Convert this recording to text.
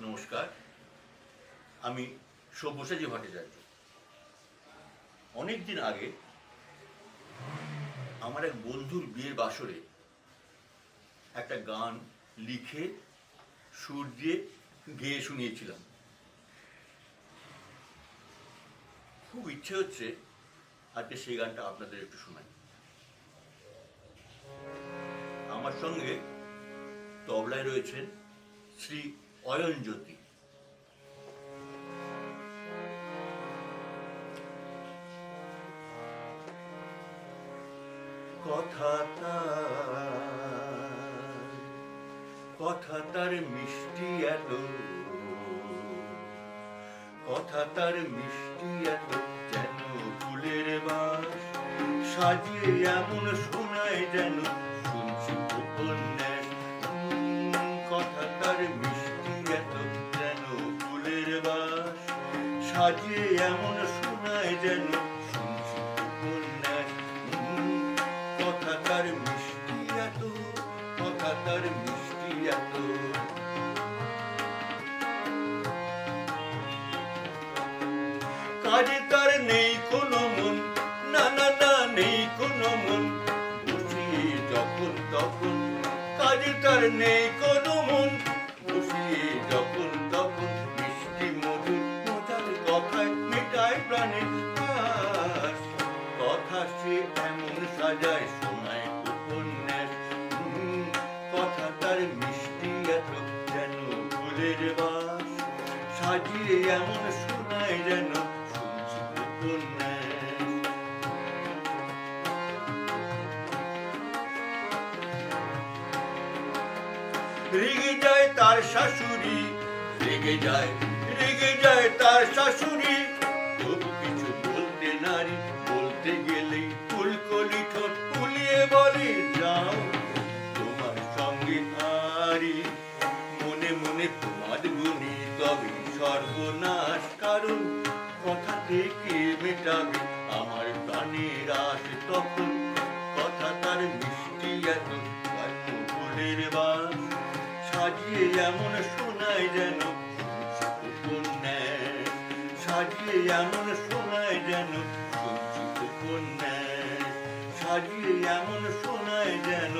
নমস্কার, আমি সব্যসাচী ভট্টাচার্য। অনেকদিন আগে আমার এক বন্ধুর বিয়ের বাসরে একটা গান লিখে সুর দিয়ে গেয়ে শুনিয়েছিলাম। খুব ইচ্ছে হচ্ছে আজকে সেই গানটা আপনাদের একটু শোনাই। আমার সঙ্গে তবলায় রয়েছেন শ্রী অয়নজ্যোতি। কথা তার মিষ্টি এত, কথা তার মিষ্টি এত, যেন ফুলের বাস সাজিয়ে এমন শোনায় যেন শুনছি উপন্যাস। কথা তার মিষ্টি এত, যেন ফুলের বাস সাজিয়ে এমন শোনায় যেন শুনছি উপন্যাস। কথা তার মিষ্টি এত, কথা তার মিষ্টি এত। কাজে তার নেই কোনো মন, না না না নেই কোনো মন, বসিয়ে যখন তখন। কাজে তার নেই কোনো মন, বসিয়ে যখন তখন। মিষ্টি মধুর মজার কথায় মেটায় প্রাণের আশ। কথা সে এমন সাজায় শোনায় উপন্যাস। কথা তার মিষ্টি এত, যেন ফুলের বাস সাজিয়ে এমন শোনায় যেন শুনছি উপন্যাস। রেগে যায় তার শাশুড়ি, রেগে যায় তার শাশুড়ি, তবু কিছু বলতে নারী, বলতে গেলেই ফুলকলি ঠোঁট ফুলিয়ে বলে যাও তোমার সঙ্গে হারি। মনে মনে তোমার গুণী তবে সর্বনাশ, কারণ কথা থেকে মেটাবে আমার প্রাণের আশ তখন। কথা তার মিষ্টি এত, ফুলের বাস সাজিয়ে এমন শোনায় যেন উপন্যাস। সাজিয়ে এমন শোনায় যেন শুনছি উপন্যাস। সাজিয়ে এমন শোনায় যেন